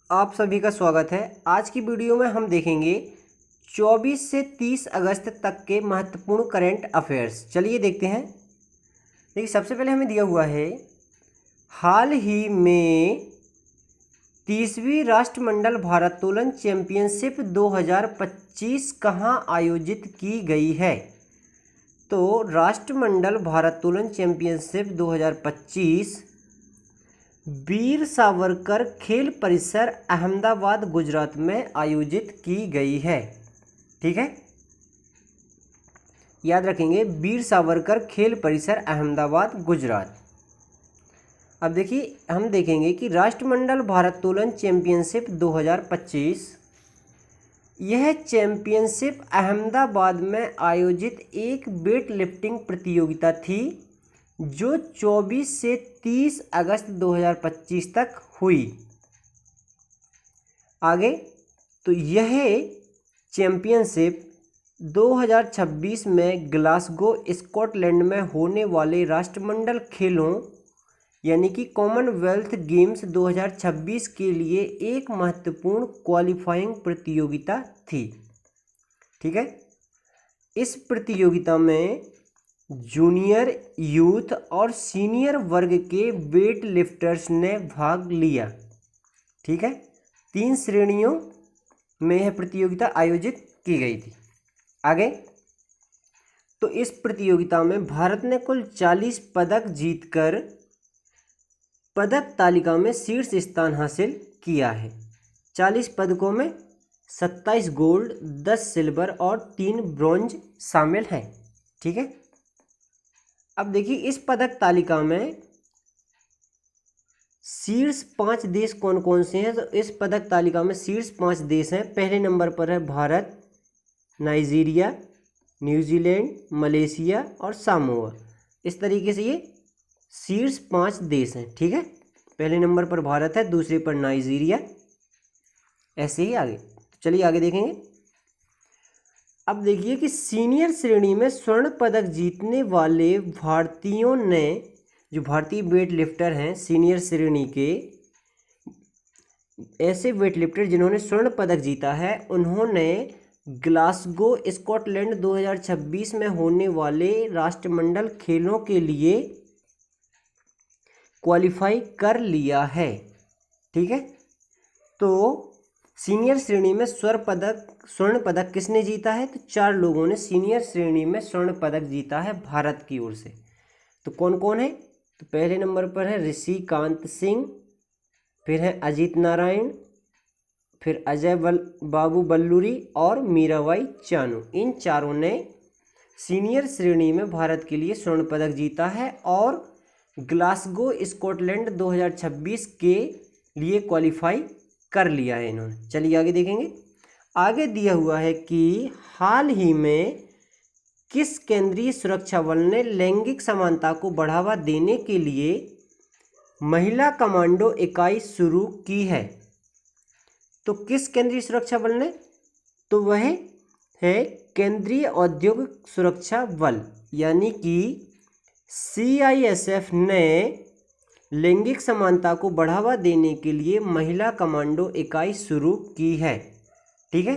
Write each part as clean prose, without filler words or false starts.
आप सभी का स्वागत है। आज की वीडियो में हम देखेंगे 24 से 30 अगस्त तक के महत्वपूर्ण करंट अफेयर्स। चलिए देखते हैं। देखिए, सबसे पहले हमें दिया हुआ है हाल ही में 30वीं राष्ट्रमंडल भारोत्तोलन चैंपियनशिप 2025 कहाँ आयोजित की गई है। तो राष्ट्रमंडल भारोत्तोलन चैंपियनशिप 2025 वीर सावरकर खेल परिसर अहमदाबाद गुजरात में आयोजित की गई है। ठीक है, याद रखेंगे, वीर सावरकर खेल परिसर अहमदाबाद गुजरात। अब देखिए, हम देखेंगे कि राष्ट्रमंडल भारोत्तोलन चैंपियनशिप 2025 यह चैंपियनशिप अहमदाबाद में आयोजित एक वेट लिफ्टिंग प्रतियोगिता थी जो 24 से 30 अगस्त 2025 तक हुई। आगे, तो यह चैंपियनशिप 2026 में ग्लासगो स्कॉटलैंड में होने वाले राष्ट्रमंडल खेलों यानी कि कॉमनवेल्थ गेम्स 2026 के लिए एक महत्वपूर्ण क्वालिफाइंग प्रतियोगिता थी। ठीक है, इस प्रतियोगिता में जूनियर, यूथ और सीनियर वर्ग के वेट लिफ्टर्स ने भाग लिया। ठीक है, 3 श्रेणियों में यह प्रतियोगिता आयोजित की गई थी। आगे, तो इस प्रतियोगिता में भारत ने कुल 40 पदक जीतकर पदक तालिका में शीर्ष स्थान हासिल किया है। 40 पदकों में 27 गोल्ड, 10 सिल्वर और 3 ब्रॉन्ज शामिल हैं। ठीक है, अब देखिए, इस पदक तालिका में शीर्ष 5 देश कौन कौन से हैं। तो इस पदक तालिका में शीर्ष 5 देश हैं। पहले नंबर पर है भारत, नाइजीरिया, न्यूजीलैंड, मलेशिया और सामोआ। इस तरीके से ये शीर्ष 5 देश हैं। ठीक है, पहले नंबर पर भारत है, दूसरे पर नाइजीरिया, ऐसे ही आगे। चलिए आगे देखेंगे। अब देखिए कि सीनियर श्रेणी में स्वर्ण पदक जीतने वाले भारतीयों ने, जो भारतीय वेट लिफ्टर हैं सीनियर श्रेणी के, ऐसे वेट लिफ्टर जिन्होंने स्वर्ण पदक जीता है, उन्होंने ग्लासगो स्कॉटलैंड 2026 में होने वाले राष्ट्रमंडल खेलों के लिए क्वालिफाई कर लिया है। ठीक है, तो सीनियर श्रेणी में स्वर्ण पदक किसने जीता है। तो 4 लोगों ने सीनियर श्रेणी में स्वर्ण पदक जीता है भारत की ओर से। तो कौन कौन है। तो पहले नंबर पर है ऋषिकांत सिंह, फिर है अजीत नारायण, फिर अजय बाबू बल्लूरी और मीराबाई चानू। इन चारों ने सीनियर श्रेणी में भारत के लिए स्वर्ण पदक जीता है और ग्लासगो स्कॉटलैंड 2026 के लिए क्वालिफाई कर लिया है इन्होंने। चलिए आगे देखेंगे। आगे दिया हुआ है कि हाल ही में किस केंद्रीय सुरक्षा बल ने लैंगिक समानता को बढ़ावा देने के लिए महिला कमांडो इकाई शुरू की है। तो किस केंद्रीय सुरक्षा बल ने। तो वह है केंद्रीय औद्योगिक सुरक्षा बल, यानी कि CISF ने लैंगिक समानता को बढ़ावा देने के लिए महिला कमांडो इकाई शुरू की है। ठीक है,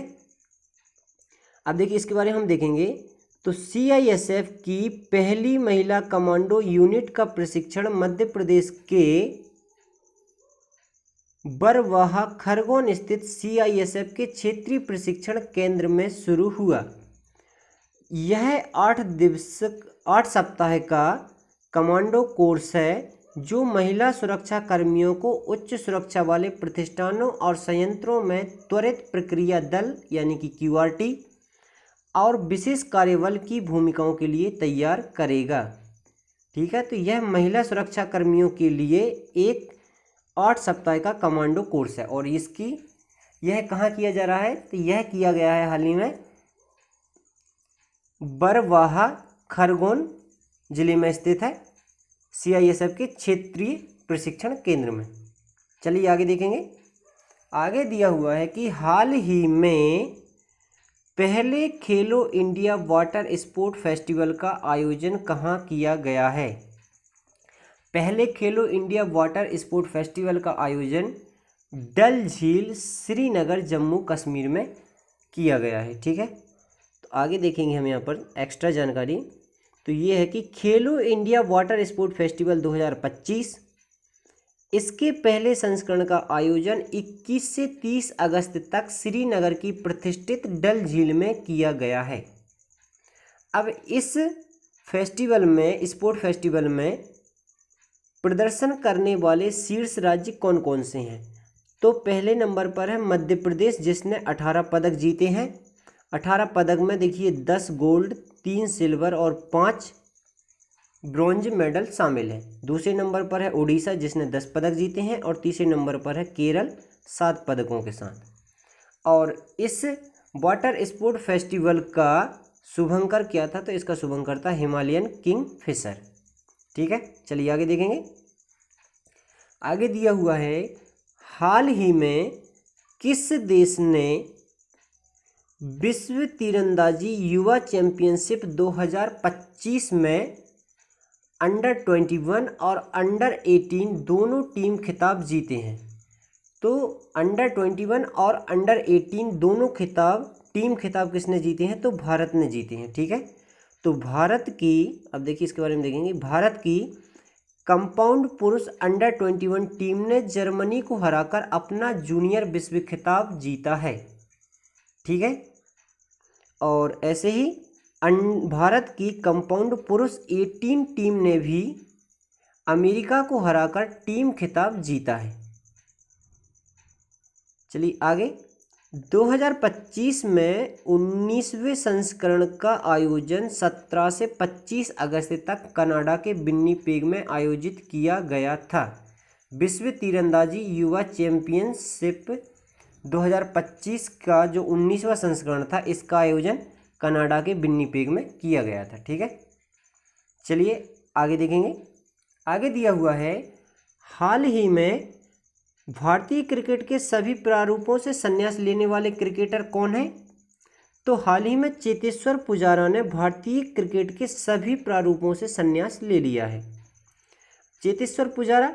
अब देखिए, इसके बारे में हम देखेंगे। तो CISF की पहली महिला कमांडो यूनिट का प्रशिक्षण मध्य प्रदेश के बरवाहा खरगोन स्थित CISF के क्षेत्रीय प्रशिक्षण केंद्र में शुरू हुआ। यह 8 सप्ताह का कमांडो कोर्स है जो महिला सुरक्षा कर्मियों को उच्च सुरक्षा वाले प्रतिष्ठानों और संयंत्रों में त्वरित प्रक्रिया दल यानी कि QRT और विशेष कार्यबल की भूमिकाओं के लिए तैयार करेगा। ठीक है, तो यह महिला सुरक्षा कर्मियों के लिए एक 8 सप्ताह का कमांडो कोर्स है और यह कहाँ किया जा रहा है। तो यह किया गया है हाल ही में बरवाहा खरगोन जिले में स्थित है CISF के क्षेत्रीय प्रशिक्षण केंद्र में। चलिए आगे देखेंगे। आगे दिया हुआ है कि हाल ही में पहले खेलो इंडिया वाटर स्पोर्ट फेस्टिवल का आयोजन कहाँ किया गया है। पहले खेलो इंडिया वाटर स्पोर्ट फेस्टिवल का आयोजन डल झील श्रीनगर जम्मू कश्मीर में किया गया है। ठीक है, तो आगे देखेंगे हम यहाँ पर एक्स्ट्रा जानकारी। तो ये है कि खेलो इंडिया वाटर स्पोर्ट फेस्टिवल 2025, इसके पहले संस्करण का आयोजन 21 से 30 अगस्त तक श्रीनगर की प्रतिष्ठित डल झील में किया गया है। अब इस फेस्टिवल में, स्पोर्ट फेस्टिवल में प्रदर्शन करने वाले शीर्ष राज्य कौन कौन से हैं? तो पहले नंबर पर है मध्य प्रदेश, जिसने 18 पदक जीते हैं। 18 पदक में देखिए 10 गोल्ड, 3 सिल्वर और 5 ब्रॉन्ज मेडल शामिल है। दूसरे नंबर पर है उड़ीसा, जिसने 10 पदक जीते हैं। और तीसरे नंबर पर है केरल 7 पदकों के साथ। और इस वाटर स्पोर्ट फेस्टिवल का शुभंकर क्या था? तो इसका शुभंकर था हिमालयन किंग फिशर। ठीक है, चलिए आगे देखेंगे। आगे दिया हुआ है, हाल ही में किस देश ने विश्व तीरंदाजी युवा चैंपियनशिप 2025 में अंडर 21 और अंडर 18 दोनों टीम खिताब जीते हैं? तो अंडर 21 और अंडर 18 दोनों टीम खिताब किसने जीते हैं? तो भारत ने जीते हैं। ठीक है, तो भारत की, अब देखिए इसके बारे में देखेंगे, भारत की कंपाउंड पुरुष अंडर 21 टीम ने जर्मनी को हराकर अपना जूनियर विश्व खिताब जीता है। ठीक है, और ऐसे ही भारत की कंपाउंड पुरुष 18 टीम ने भी अमेरिका को हराकर टीम खिताब जीता है। चलिए आगे। 2025 में 19वें संस्करण का आयोजन 17 से 25 अगस्त तक कनाडा के विन्नीपेग में आयोजित किया गया था। विश्व तीरंदाजी युवा चैंपियनशिप 2025 का जो 19वां संस्करण था, इसका आयोजन कनाडा के विन्नीपेग में किया गया था। ठीक है, चलिए आगे देखेंगे। आगे दिया हुआ है, हाल ही में भारतीय क्रिकेट के सभी प्रारूपों से संन्यास लेने वाले क्रिकेटर कौन है? तो हाल ही में चेतेश्वर पुजारा ने भारतीय क्रिकेट के सभी प्रारूपों से संन्यास ले लिया है। चेतेश्वर पुजारा,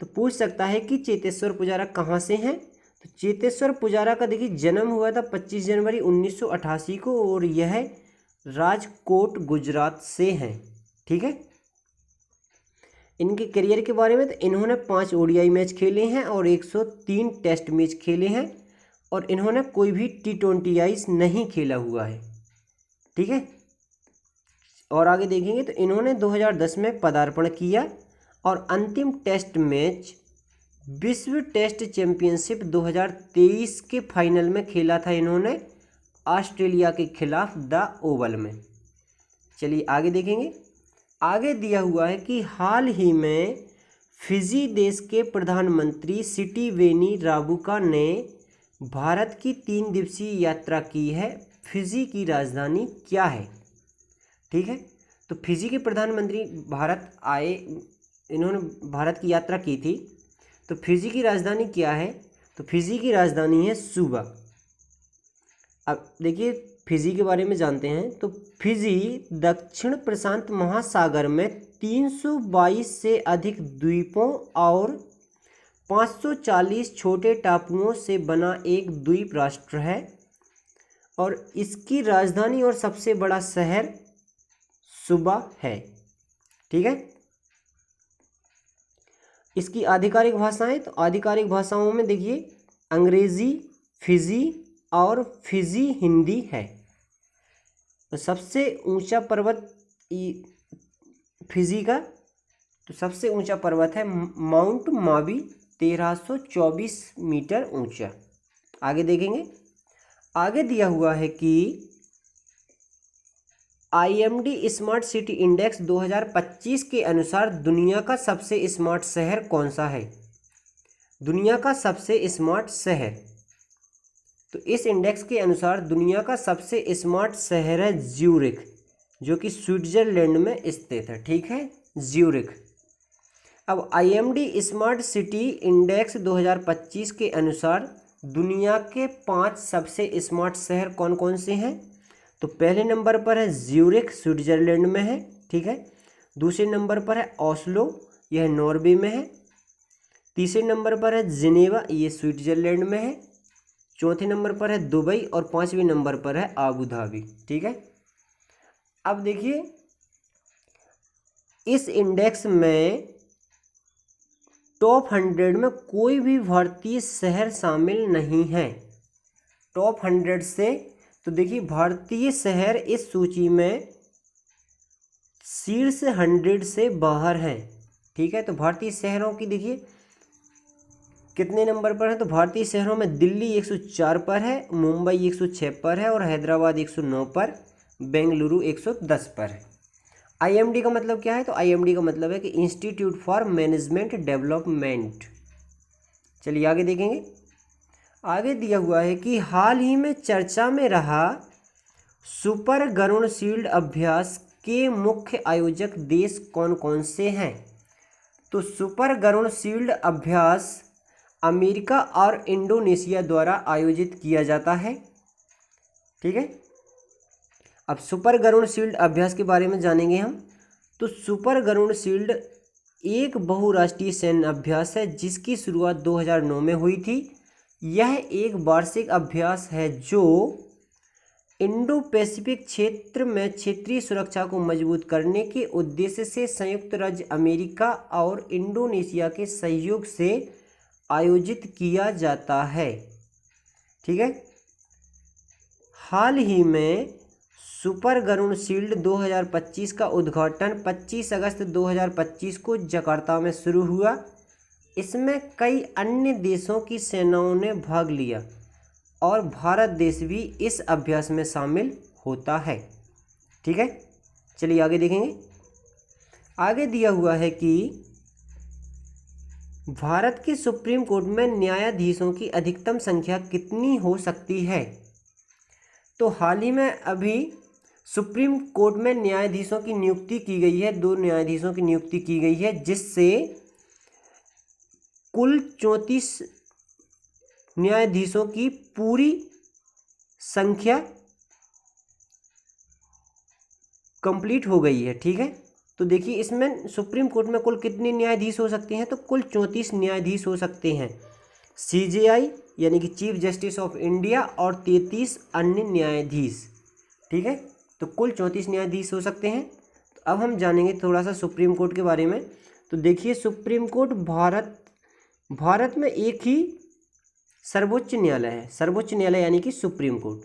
तो पूछ सकता है कि चेतेश्वर पुजारा कहाँ से हैं? तो चेतेश्वर पुजारा का देखिए जन्म हुआ था 25 जनवरी 1988 को, और यह राजकोट गुजरात से हैं। ठीक है, इनके करियर के बारे में, तो इन्होंने 5 ओडीआई मैच खेले हैं और 103 टेस्ट मैच खेले हैं, और इन्होंने कोई भी T20 नहीं खेला हुआ है। ठीक है, और आगे देखेंगे तो इन्होंने 2010 में पदार्पण किया और अंतिम टेस्ट मैच विश्व टेस्ट चैंपियनशिप 2023 के फाइनल में खेला था इन्होंने ऑस्ट्रेलिया के खिलाफ द ओवल में। चलिए आगे देखेंगे। आगे दिया हुआ है कि हाल ही में फिजी देश के प्रधानमंत्री सिटिवेनी राबुका ने भारत की 3 दिवसीय यात्रा की है। फिजी की राजधानी क्या है? ठीक है, तो फिजी के प्रधानमंत्री भारत आए, इन्होंने भारत की यात्रा की थी। तो फिजी की राजधानी क्या है? तो फिजी की राजधानी है सुबा। अब देखिए फिजी के बारे में जानते हैं। तो फिजी दक्षिण प्रशांत महासागर में 322 से अधिक द्वीपों और 540 छोटे टापुओं से बना एक द्वीप राष्ट्र है, और इसकी राजधानी और सबसे बड़ा शहर सुबा है। ठीक है, इसकी आधिकारिक भाषाएं, तो आधिकारिक भाषाओं में देखिए अंग्रेजी, फिजी और फिजी हिंदी है। तो सबसे ऊंचा पर्वत फिजी का, तो सबसे ऊंचा पर्वत है माउंट मावी, 1324 मीटर ऊंचा। आगे देखेंगे। आगे दिया हुआ है कि IMD स्मार्ट सिटी इंडेक्स 2025 के अनुसार दुनिया का सबसे स्मार्ट शहर कौन सा है? दुनिया का सबसे स्मार्ट शहर, तो इस इंडेक्स के अनुसार दुनिया का सबसे स्मार्ट शहर है ज्यूरिख, जो कि स्विट्जरलैंड में स्थित है। ठीक है, ज्यूरिख। अब IMD स्मार्ट सिटी इंडेक्स 2025 के अनुसार दुनिया के 5 सबसे स्मार्ट शहर कौन कौन से हैं? तो पहले नंबर पर है ज्यूरिख, स्विट्जरलैंड में है। ठीक है, दूसरे नंबर पर है ओस्लो, यह नॉर्वे में है। तीसरे नंबर पर है जिनेवा, ये स्विट्जरलैंड में है। चौथे नंबर पर है दुबई और पांचवें नंबर पर है आबू धाबी। ठीक है, अब देखिए इस इंडेक्स में टॉप 100 में कोई भी भारतीय शहर शामिल नहीं है। टॉप 100 से तो देखिए भारतीय शहर इस सूची में शीर्ष 100 से बाहर हैं। ठीक है, तो भारतीय शहरों की देखिए कितने नंबर पर है, तो भारतीय शहरों में दिल्ली 104 पर है, मुंबई 106 पर है और हैदराबाद 109 पर, बेंगलुरु 110 पर है। आईएमडी का मतलब क्या है, तो आईएमडी का मतलब है कि इंस्टीट्यूट फॉर मैनेजमेंट डेवलपमेंट। चलिए आगे देखेंगे। आगे दिया हुआ है कि हाल ही में चर्चा में रहा सुपर गरुड़ शील्ड अभ्यास के मुख्य आयोजक देश कौन कौन से हैं। तो सुपर गरुड़ शील्ड अभ्यास अमेरिका और इंडोनेशिया द्वारा आयोजित किया जाता है। ठीक है, अब सुपर गरुड़ शील्ड अभ्यास के बारे में जानेंगे हम। तो सुपर गरुड़ शील्ड एक बहुराष्ट्रीय सैन्य अभ्यास है जिसकी शुरुआत 2009 में हुई थी। यह एक वार्षिक अभ्यास है जो इंडो पैसिफिक क्षेत्र में क्षेत्रीय सुरक्षा को मजबूत करने के उद्देश्य से संयुक्त राज्य अमेरिका और इंडोनेशिया के सहयोग से आयोजित किया जाता है। ठीक है, हाल ही में सुपर गरुड़ शील्ड 2025 का उद्घाटन 25 अगस्त 2025 को जकार्ता में शुरू हुआ। इसमें कई अन्य देशों की सेनाओं ने भाग लिया और भारत देश भी इस अभ्यास में शामिल होता है। ठीक है, चलिए आगे देखेंगे। आगे दिया हुआ है कि भारत के सुप्रीम कोर्ट में न्यायाधीशों की अधिकतम संख्या कितनी हो सकती है। तो हाल ही में अभी सुप्रीम कोर्ट में न्यायाधीशों की नियुक्ति की गई है, 2 न्यायाधीशों की नियुक्ति की गई है जिससे कुल 34 न्यायाधीशों की पूरी संख्या कंप्लीट हो गई है। ठीक है, तो देखिए इसमें सुप्रीम कोर्ट में कुल कितने न्यायाधीश हो सकते हैं, तो कुल 34 न्यायाधीश हो सकते हैं। सीजेआई यानी कि चीफ जस्टिस ऑफ इंडिया और 33 अन्य न्यायाधीश। ठीक है, तो कुल 34 न्यायाधीश हो सकते हैं। तो अब हम जानेंगे थोड़ा सा सुप्रीम कोर्ट के बारे में। तो देखिए सुप्रीम कोर्ट भारत में एक ही सर्वोच्च न्यायालय है। सर्वोच्च न्यायालय यानी कि सुप्रीम कोर्ट,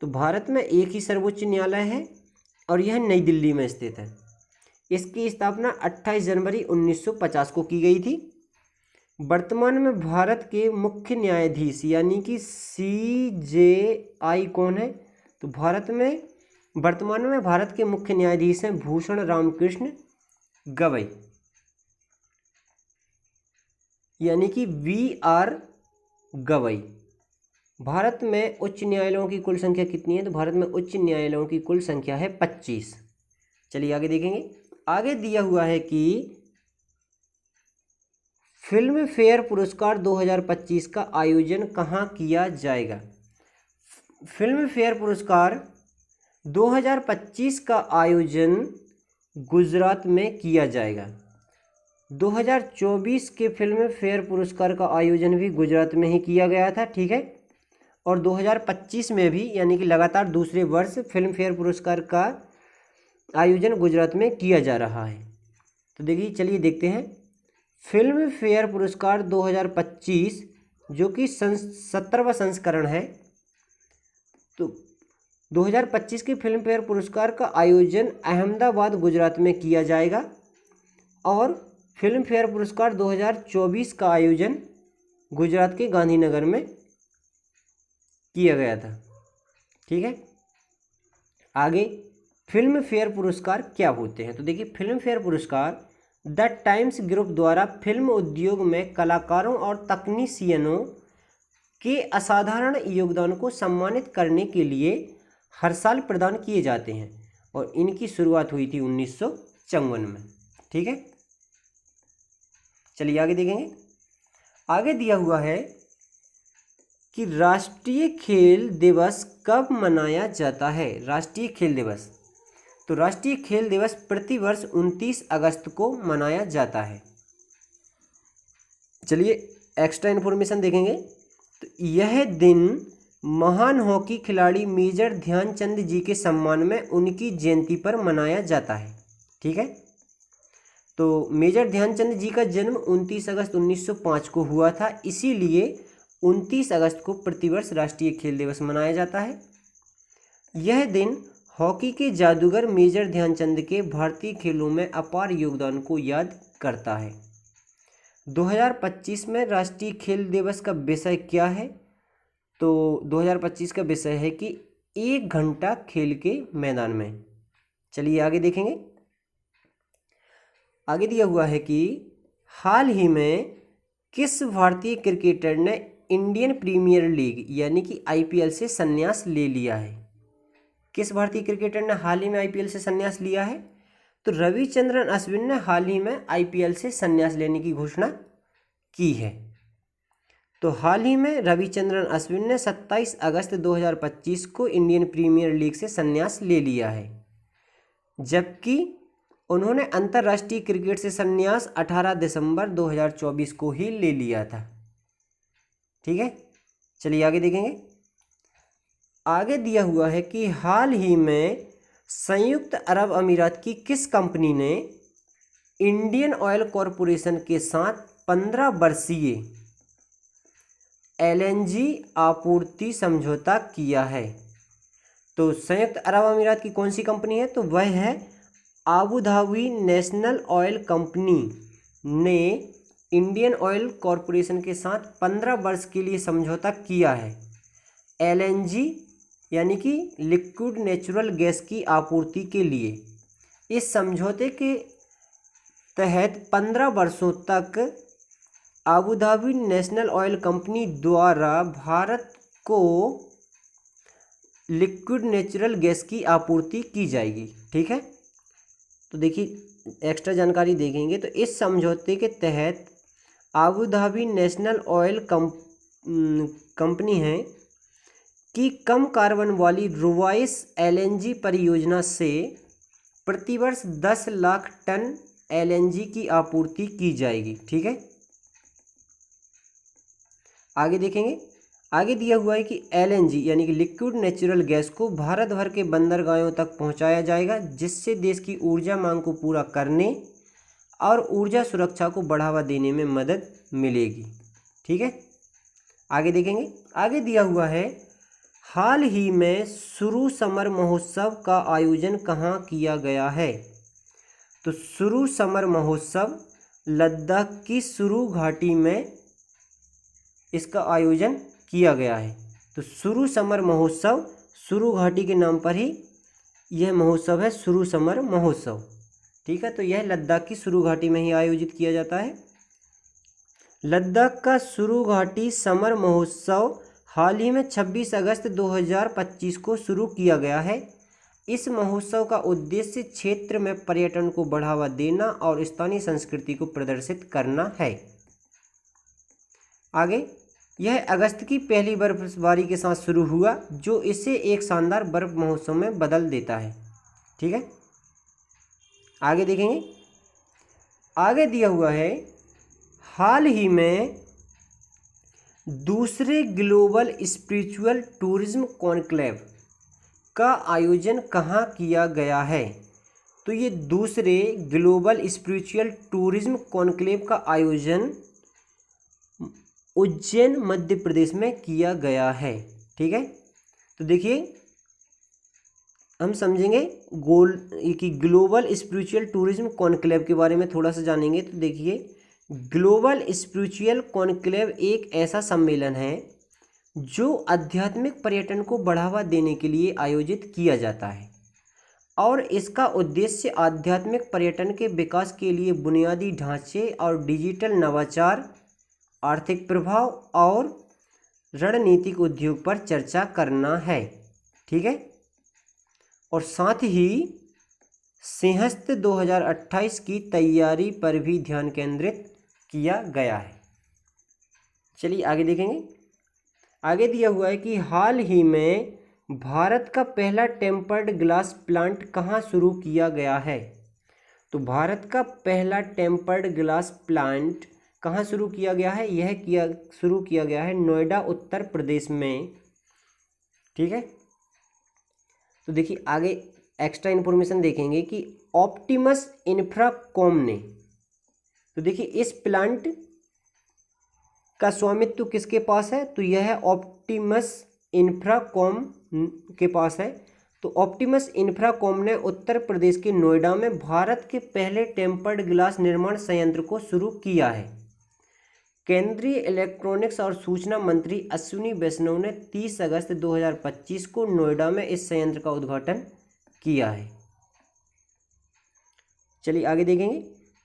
तो भारत में एक ही सर्वोच्च न्यायालय है और यह नई दिल्ली में स्थित है। इसकी स्थापना 28 जनवरी 1950 को की गई थी। वर्तमान में भारत के मुख्य न्यायाधीश यानी कि सीजेआई कौन है, तो वर्तमान में भारत के मुख्य न्यायाधीश हैं भूषण रामकृष्ण गवई यानी कि वी.आर. गवई। भारत में उच्च न्यायालयों की कुल संख्या कितनी है, तो भारत में उच्च न्यायालयों की कुल संख्या है 25। चलिए आगे देखेंगे। आगे दिया हुआ है कि फिल्म फेयर पुरस्कार 2025 का आयोजन कहाँ किया जाएगा। फिल्म फेयर पुरस्कार 2025 का आयोजन गुजरात में किया जाएगा। 2024 के फिल्म फेयर पुरस्कार का आयोजन भी गुजरात में ही किया गया था। ठीक है, और 2025 में भी यानी कि लगातार दूसरे वर्ष फिल्म फेयर पुरस्कार का आयोजन गुजरात में किया जा रहा है। तो देखिए चलिए देखते हैं। फिल्म फेयर पुरस्कार 2025 जो कि 17वां संस्करण है, तो 2025 के फिल्म फेयर पुरस्कार का आयोजन अहमदाबाद गुजरात में किया जाएगा और फिल्म फेयर पुरस्कार 2024 का आयोजन गुजरात के गांधीनगर में किया गया था। ठीक है, आगे फिल्म फेयर पुरस्कार क्या होते हैं, तो देखिए फिल्म फेयर पुरस्कार द टाइम्स ग्रुप द्वारा फिल्म उद्योग में कलाकारों और तकनीशियनों के असाधारण योगदान को सम्मानित करने के लिए हर साल प्रदान किए जाते हैं और इनकी शुरुआत हुई थी 1954 में। ठीक है, चलिए आगे देखेंगे। आगे दिया हुआ है कि राष्ट्रीय खेल दिवस कब मनाया जाता है। राष्ट्रीय खेल दिवस, तो राष्ट्रीय खेल दिवस प्रतिवर्ष 29 अगस्त को मनाया जाता है। चलिए एक्स्ट्रा इन्फॉर्मेशन देखेंगे। तो यह दिन महान हॉकी खिलाड़ी मेजर ध्यानचंद जी के सम्मान में उनकी जयंती पर मनाया जाता है। ठीक है, तो मेजर ध्यानचंद जी का जन्म 29 अगस्त 1905 को हुआ था, इसीलिए 29 अगस्त को प्रतिवर्ष राष्ट्रीय खेल दिवस मनाया जाता है। यह दिन हॉकी के जादूगर मेजर ध्यानचंद के भारतीय खेलों में अपार योगदान को याद करता है। 2025 में राष्ट्रीय खेल दिवस का विषय क्या है? तो 2025 का विषय है कि 1 घंटा खेल के मैदान में। चलिए आगे देखेंगे। आगे दिया हुआ है कि हाल ही में किस भारतीय क्रिकेटर ने इंडियन प्रीमियर लीग यानी कि आईपीएल से संन्यास ले लिया है? किस भारतीय क्रिकेटर ने हाल ही में आईपीएल से संन्यास लिया है? तो रविचंद्रन अश्विन ने हाल ही में आईपीएल से संन्यास लेने की घोषणा की है। तो हाल ही में रविचंद्रन अश्विन ने 27 अगस्त 2025 को इंडियन प्रीमियर लीग से संन्यास ले लिया है, जबकि उन्होंने अंतर्राष्ट्रीय क्रिकेट से संन्यास 18 दिसंबर 2024 को ही ले लिया था। ठीक है, चलिए आगे देखेंगे। आगे दिया हुआ है कि हाल ही में संयुक्त अरब अमीरात की किस कंपनी ने इंडियन ऑयल कॉरपोरेशन के साथ 15 वर्षीय एलएनजी आपूर्ति समझौता किया है? तो संयुक्त अरब अमीरात की कौन सी कंपनी है? तो वह है Abu Dhabi national oil company ने इंडियन ऑयल कॉरपोरेशन के साथ 15 वर्ष के लिए समझौता किया है एलएनजी यानी कि लिक्विड नेचुरल गैस की आपूर्ति के लिए। इस समझौते के तहत 15 वर्षों तक Abu Dhabi national oil company द्वारा भारत को लिक्विड नेचुरल गैस की आपूर्ति की जाएगी। ठीक है, तो देखिए एक्स्ट्रा जानकारी देखेंगे। तो इस समझौते के तहत Abu Dhabi national oil company है कि कम कार्बन वाली रुवाइस एलएनजी परियोजना से प्रतिवर्ष 10 लाख टन एलएनजी की आपूर्ति की जाएगी। ठीक है, आगे देखेंगे। आगे दिया हुआ है कि एलएनजी यानी कि लिक्विड नेचुरल गैस को भारत भर के बंदरगाहों तक पहुंचाया जाएगा, जिससे देश की ऊर्जा मांग को पूरा करने और ऊर्जा सुरक्षा को बढ़ावा देने में मदद मिलेगी। ठीक है, आगे देखेंगे। आगे दिया हुआ है हाल ही में सुरु समर महोत्सव का आयोजन कहाँ किया गया है? तो सुरु समर महोत्सव लद्दाख की सुरु घाटी में इसका आयोजन किया गया है। तो सुरु समर महोत्सव सुरु घाटी के नाम पर ही यह महोत्सव है, सुरु समर महोत्सव। ठीक है, तो यह लद्दाख की सुरु घाटी में ही आयोजित किया जाता है। लद्दाख का सुरु घाटी समर महोत्सव हाल ही में 26 अगस्त 2025 को शुरू किया गया है। इस महोत्सव का उद्देश्य क्षेत्र में पर्यटन को बढ़ावा देना और स्थानीय संस्कृति को प्रदर्शित करना है। आगे, यह अगस्त की पहली बर्फबारी के साथ शुरू हुआ, जो इसे एक शानदार बर्फ महोत्सव में बदल देता है। ठीक है, आगे देखेंगे। आगे दिया हुआ है हाल ही में दूसरे ग्लोबल स्पिरिचुअल टूरिज्म कॉन्क्लेव का आयोजन कहाँ किया गया है? तो ये दूसरे ग्लोबल स्पिरिचुअल टूरिज्म कॉन्क्लेव का आयोजन उज्जैन मध्य प्रदेश में किया गया है। ठीक है, तो देखिए हम समझेंगे ग्लोबल स्पिरिचुअल टूरिज्म कॉन्क्लेव के बारे में थोड़ा सा जानेंगे। तो देखिए ग्लोबल स्पिरिचुअल कॉन्क्लेव एक ऐसा सम्मेलन है जो आध्यात्मिक पर्यटन को बढ़ावा देने के लिए आयोजित किया जाता है और इसका उद्देश्य आध्यात्मिक पर्यटन के विकास के लिए बुनियादी ढांचे और डिजिटल नवाचार, आर्थिक प्रभाव और रणनीतिक उद्योग पर चर्चा करना है। ठीक है, और साथ ही सिंहस्थ 2028 की तैयारी पर भी ध्यान केंद्रित किया गया है। चलिए आगे देखेंगे। आगे दिया हुआ है कि हाल ही में भारत का पहला टेम्पर्ड ग्लास प्लांट कहाँ शुरू किया गया है? तो भारत का पहला टेम्पर्ड ग्लास प्लांट कहाँ शुरू किया गया है? यह शुरू किया गया है नोएडा उत्तर प्रदेश में। ठीक है, तो देखिए आगे एक्स्ट्रा इन्फॉर्मेशन देखेंगे कि ऑप्टिमस इंफ्राकॉम ने, तो देखिए इस प्लांट का स्वामित्व किसके पास है? तो यह ऑप्टिमस इंफ्राकॉम के पास है। तो ऑप्टिमस इंफ्राकॉम ने उत्तर प्रदेश के नोएडा में भारत के पहले टेम्पर्ड ग्लास निर्माण संयंत्र को शुरू किया है। केंद्रीय इलेक्ट्रॉनिक्स और सूचना मंत्री अश्विनी वैष्णव ने 30 अगस्त 2025 को नोएडा में इस संयंत्र का उद्घाटन किया है। चलिए आगे देखेंगे।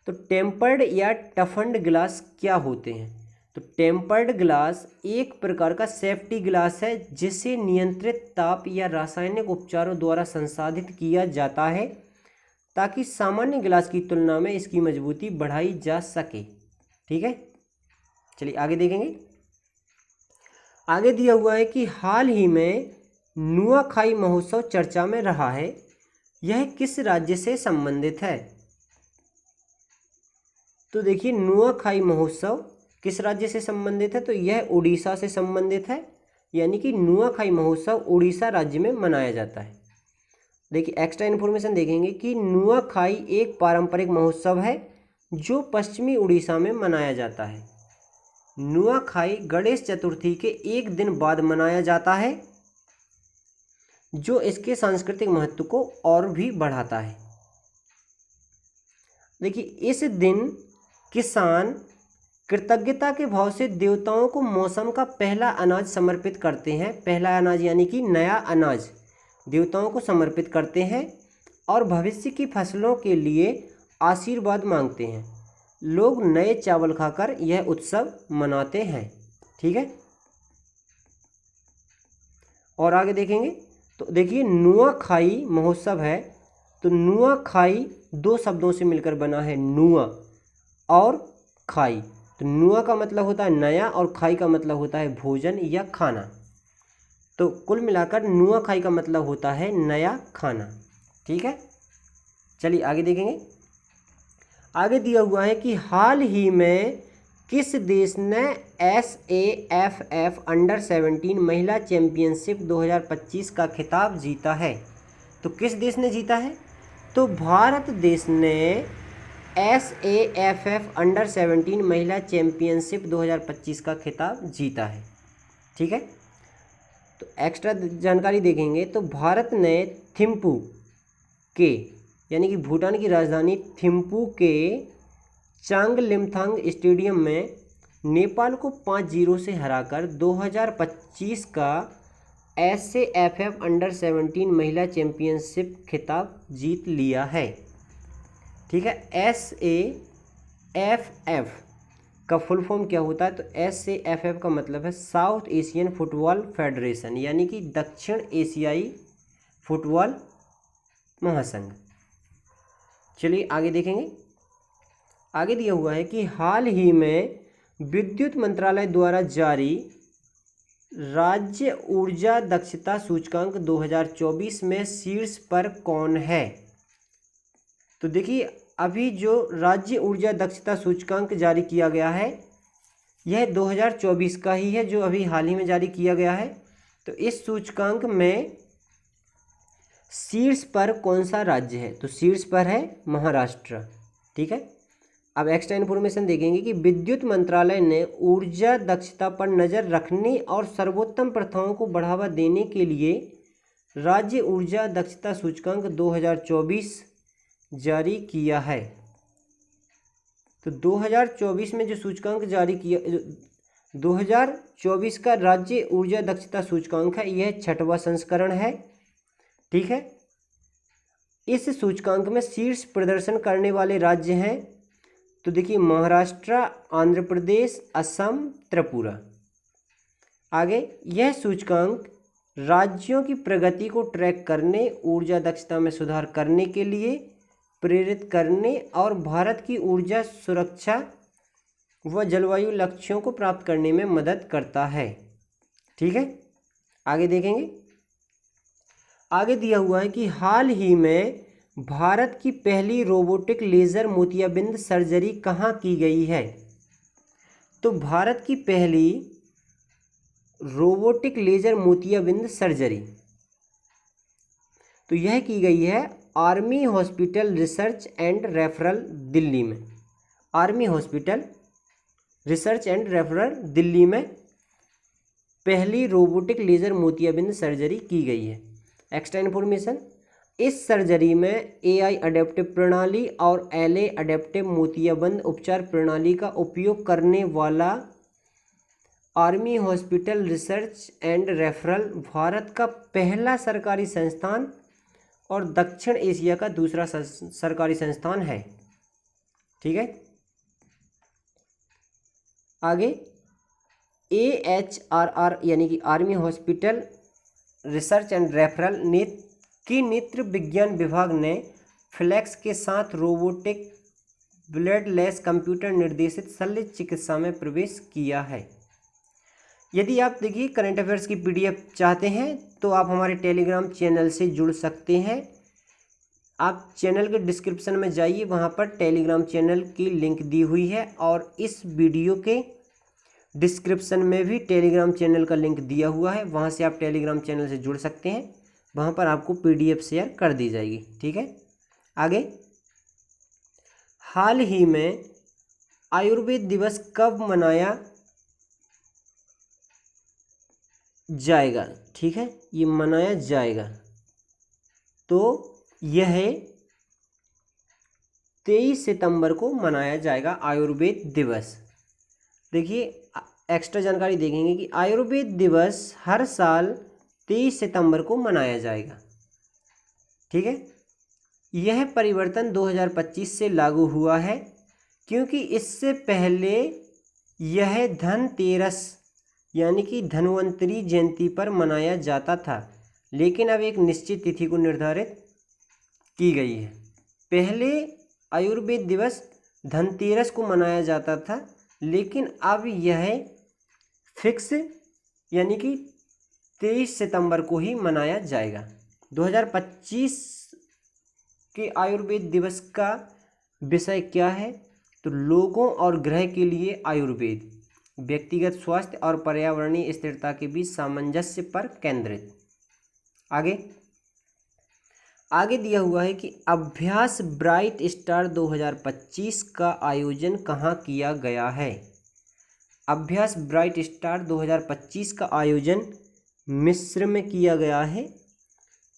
तो टेम्पर्ड या टफन्ड ग्लास क्या होते हैं? तो टेम्पर्ड ग्लास एक प्रकार का सेफ्टी ग्लास है जिसे नियंत्रित ताप या रासायनिक उपचारों द्वारा संसाधित किया जाता है ताकि सामान्य ग्लास की तुलना में इसकी मजबूती बढ़ाई जा सके। ठीक है, चलिए आगे देखेंगे। आगे दिया हुआ है कि हाल ही में नुआखाई महोत्सव चर्चा में रहा है, यह किस राज्य से संबंधित है? तो देखिए नुआखाई महोत्सव किस राज्य से संबंधित है? तो यह उड़ीसा से संबंधित है, यानी कि नुआखाई महोत्सव उड़ीसा राज्य में मनाया जाता है। देखिए एक्स्ट्रा इन्फॉर्मेशन देखेंगे कि नुआखाई एक पारंपरिक महोत्सव है जो पश्चिमी उड़ीसा में मनाया जाता है। नुआखाई गणेश चतुर्थी के एक दिन बाद मनाया जाता है, जो इसके सांस्कृतिक महत्व को और भी बढ़ाता है। देखिए इस दिन किसान कृतज्ञता के भाव से देवताओं को मौसम का पहला अनाज समर्पित करते हैं। पहला अनाज यानी कि नया अनाज देवताओं को समर्पित करते हैं और भविष्य की फसलों के लिए आशीर्वाद मांगते हैं। लोग नए चावल खाकर यह उत्सव मनाते हैं। ठीक है, और आगे देखेंगे। तो देखिए नुआखाई महोत्सव है, तो नुआखाई दो शब्दों से मिलकर बना है, नुआ और खाई। तो नुआ का मतलब होता है नया और खाई का मतलब होता है भोजन या खाना। तो कुल मिलाकर नुआखाई का मतलब होता है नया खाना। ठीक है, चलिए आगे देखेंगे। आगे दिया हुआ है कि हाल ही में किस देश ने SAFF अंडर-17 महिला चैंपियनशिप 2025 का खिताब जीता है? तो किस देश ने जीता है? तो भारत देश ने SAFF अंडर-17 महिला चैंपियनशिप 2025 का खिताब जीता है। ठीक है, तो एक्स्ट्रा जानकारी देखेंगे। तो भारत ने थिम्पू के, यानी कि भूटान की राजधानी थिम्पू के चांगलिमथांग स्टेडियम में नेपाल को 5-0 से हराकर 2025 का SAFF अंडर-17 महिला चैंपियनशिप खिताब जीत लिया है। ठीक है, SAFF का फुल फॉर्म क्या होता है? तो SAFF का मतलब है साउथ एशियन फुटबॉल फेडरेशन, यानी कि दक्षिण एशियाई फुटबॉल महासंघ। चलिए आगे देखेंगे। आगे दिया हुआ है कि हाल ही में विद्युत मंत्रालय द्वारा जारी राज्य ऊर्जा दक्षता सूचकांक 2024 में शीर्ष पर कौन है? तो देखिए अभी जो राज्य ऊर्जा दक्षता सूचकांक जारी किया गया है यह 2024 का ही है, जो अभी हाल ही में जारी किया गया है। तो इस सूचकांक में शीर्ष पर कौन सा राज्य है? तो शीर्ष पर है महाराष्ट्र। ठीक है, अब एक्स्ट्रा इन्फॉर्मेशन देखेंगे कि विद्युत मंत्रालय ने ऊर्जा दक्षता पर नज़र रखने और सर्वोत्तम प्रथाओं को बढ़ावा देने के लिए राज्य ऊर्जा दक्षता सूचकांक 2024 जारी किया है। तो 2024 में जो सूचकांक जारी किया, 2024 का राज्य ऊर्जा दक्षता सूचकांक है, यह 6वां संस्करण है। ठीक है, इस सूचकांक में शीर्ष प्रदर्शन करने वाले राज्य हैं, तो देखिए महाराष्ट्र, आंध्र प्रदेश, असम, त्रिपुरा। आगे यह सूचकांक राज्यों की प्रगति को ट्रैक करने, ऊर्जा दक्षता में सुधार करने के लिए प्रेरित करने और भारत की ऊर्जा सुरक्षा व जलवायु लक्ष्यों को प्राप्त करने में मदद करता है। ठीक है, आगे देखेंगे। आगे दिया हुआ है कि हाल ही में भारत की पहली रोबोटिक लेज़र मोतियाबिंद सर्जरी कहाँ की गई है? तो भारत की पहली रोबोटिक लेजर मोतियाबिंद सर्जरी तो यह की गई है army hospital research and referral Delhi में। Army hospital research and referral Delhi में पहली रोबोटिक लेजर मोतियाबिंद सर्जरी की गई है। एक्स्ट्रा इन्फॉर्मेशन, इस सर्जरी में एआई अडेप्टिव प्रणाली और एलए अडेप्टिव मोतियाबिंद उपचार प्रणाली का उपयोग करने वाला army hospital research and referral Bharat का पहला सरकारी संस्थान और दक्षिण एशिया का दूसरा सरकारी संस्थान है। ठीक है, आगे AHRR यानी कि army hospital research and referral नेत्र विज्ञान विभाग ने फ्लैक्स के साथ रोबोटिक ब्लेडलेस कंप्यूटर निर्देशित शल्य चिकित्सा में प्रवेश किया है। यदि आप देखिए करंट अफेयर्स की PDF चाहते हैं तो आप हमारे टेलीग्राम चैनल से जुड़ सकते हैं। आप चैनल के डिस्क्रिप्शन में जाइए, वहाँ पर टेलीग्राम चैनल की लिंक दी हुई है और इस वीडियो के डिस्क्रिप्शन में भी टेलीग्राम चैनल का लिंक दिया हुआ है, वहाँ से आप टेलीग्राम चैनल से जुड़ सकते हैं। वहाँ पर आपको PDF शेयर कर दी जाएगी। ठीक है, आगे हाल ही में आयुर्वेद दिवस कब मनाया जाएगा? ठीक है, ये मनाया जाएगा तो यह 23 सितंबर को मनाया जाएगा आयुर्वेद दिवस। देखिए एक्स्ट्रा जानकारी देखेंगे कि आयुर्वेद दिवस हर साल 23 सितंबर को मनाया जाएगा। ठीक है, यह परिवर्तन 2025 से लागू हुआ है क्योंकि इससे पहले यह धनतेरस यानी कि धन्वंतरी जयंती पर मनाया जाता था, लेकिन अब एक निश्चित तिथि को निर्धारित की गई है। पहले आयुर्वेद दिवस धनतेरस को मनाया जाता था, लेकिन अब यह फिक्स यानी कि 23 सितंबर को ही मनाया जाएगा। 2025 के आयुर्वेद दिवस का विषय क्या है? तो लोगों और ग्रह के लिए आयुर्वेद, व्यक्तिगत स्वास्थ्य और पर्यावरणीय स्थिरता के बीच सामंजस्य पर केंद्रित। आगे दिया हुआ है कि अभ्यास ब्राइट स्टार 2025 का आयोजन कहाँ किया गया है? अभ्यास ब्राइट स्टार 2025 का आयोजन मिस्र में किया गया है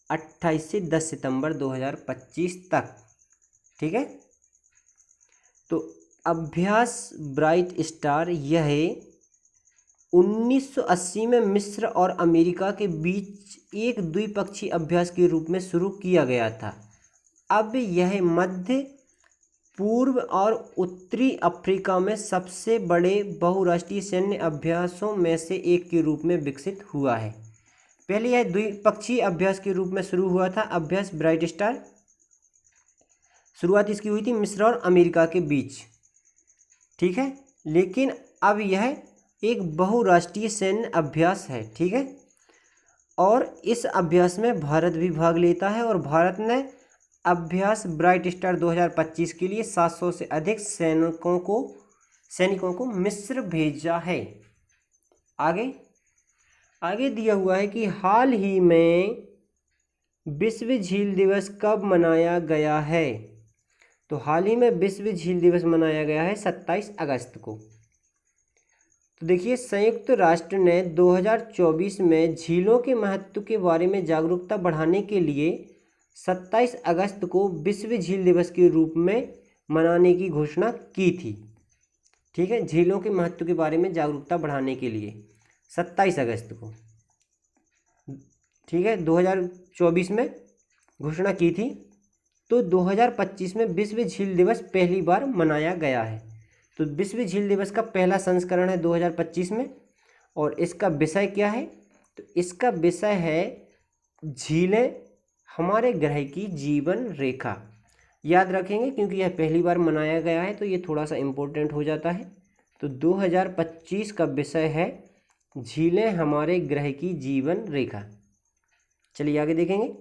28 से 10 सितंबर 2025 तक। ठीक है, तो अभ्यास ब्राइट स्टार यह 1980 में मिस्र और अमेरिका के बीच एक द्विपक्षीय अभ्यास के रूप में शुरू किया गया था। अब यह मध्य पूर्व और उत्तरी अफ्रीका में सबसे बड़े बहुराष्ट्रीय सैन्य अभ्यासों में से एक के रूप में विकसित हुआ है। पहले यह द्विपक्षीय अभ्यास के रूप में शुरू हुआ था। अभ्यास ब्राइट स्टार शुरुआत इसकी हुई थी मिस्र और अमेरिका के बीच। ठीक है, लेकिन अब यह एक बहुराष्ट्रीय सैन्य अभ्यास है। ठीक है, और इस अभ्यास में भारत भी भाग लेता है और भारत ने अभ्यास ब्राइट स्टार 2025 के लिए 700 से अधिक सैनिकों को मिस्र भेजा है। आगे दिया हुआ है कि हाल ही में विश्व झील दिवस कब मनाया गया है? तो हाल ही में विश्व झील दिवस मनाया गया है 27 अगस्त को। तो देखिए संयुक्त राष्ट्र ने 2024 में झीलों के महत्व के बारे में जागरूकता बढ़ाने के लिए 27 अगस्त को विश्व झील दिवस के रूप में मनाने की घोषणा की थी। ठीक है, झीलों के महत्व के बारे में जागरूकता बढ़ाने के लिए 27 अगस्त को, ठीक है, 2024 में घोषणा की थी। तो 2025 में विश्व झील दिवस पहली बार मनाया गया है। तो विश्व झील दिवस का पहला संस्करण है 2025 में, और इसका विषय क्या है? तो इसका विषय है झीलें हमारे ग्रह की जीवन रेखा। याद रखेंगे क्योंकि यह पहली बार मनाया गया है तो ये थोड़ा सा इम्पोर्टेंट हो जाता है। तो 2025 का विषय है झीलें हमारे ग्रह की जीवन रेखा। चलिए आगे देखेंगे।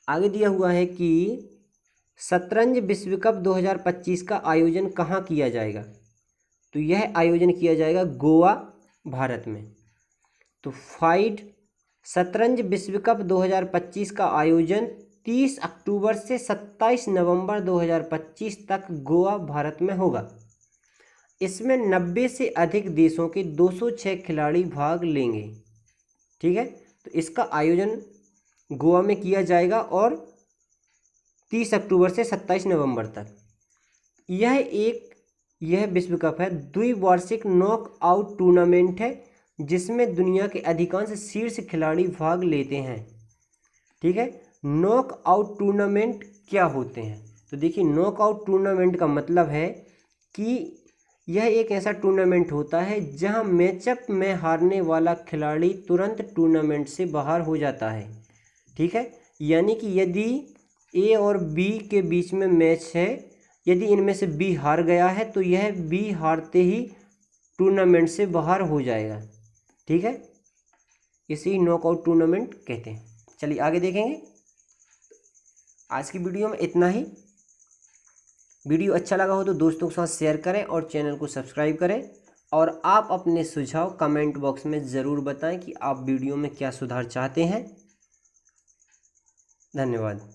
आगे दिया हुआ है कि शतरंज विश्व कप 2025 का आयोजन कहाँ किया जाएगा? तो यह आयोजन किया जाएगा गोवा, भारत में। तो फाइड शतरंज विश्व कप 2025 का आयोजन 30 अक्टूबर से 27 नवंबर 2025 तक गोवा, भारत में होगा। इसमें 90 से अधिक देशों के 206 खिलाड़ी भाग लेंगे। ठीक है, तो इसका आयोजन गोवा में किया जाएगा और 30 अक्टूबर से 27 नवंबर तक। यह विश्व कप है, द्विवार्षिक नॉकआउट टूर्नामेंट है जिसमें दुनिया के अधिकांश शीर्ष खिलाड़ी भाग लेते हैं। ठीक है, नॉकआउट टूर्नामेंट क्या होते हैं? तो देखिए, नॉकआउट टूर्नामेंट का मतलब है कि यह एक ऐसा टूर्नामेंट होता है जहां मैचअप में हारने वाला खिलाड़ी तुरंत टूर्नामेंट से बाहर हो जाता है। ठीक है, यानी कि यदि ए और बी के बीच में मैच है, यदि इनमें से बी हार गया है तो यह बी हारते ही टूर्नामेंट से बाहर हो जाएगा। ठीक है, इसी नॉकआउट टूर्नामेंट कहते हैं। चलिए आगे देखेंगे। आज की वीडियो में इतना ही। वीडियो अच्छा लगा हो तो दोस्तों के साथ शेयर करें और चैनल को सब्सक्राइब करें। और आप अपने सुझाव कमेंट बॉक्स में ज़रूर बताएं कि आप वीडियो में क्या सुधार चाहते हैं। धन्यवाद।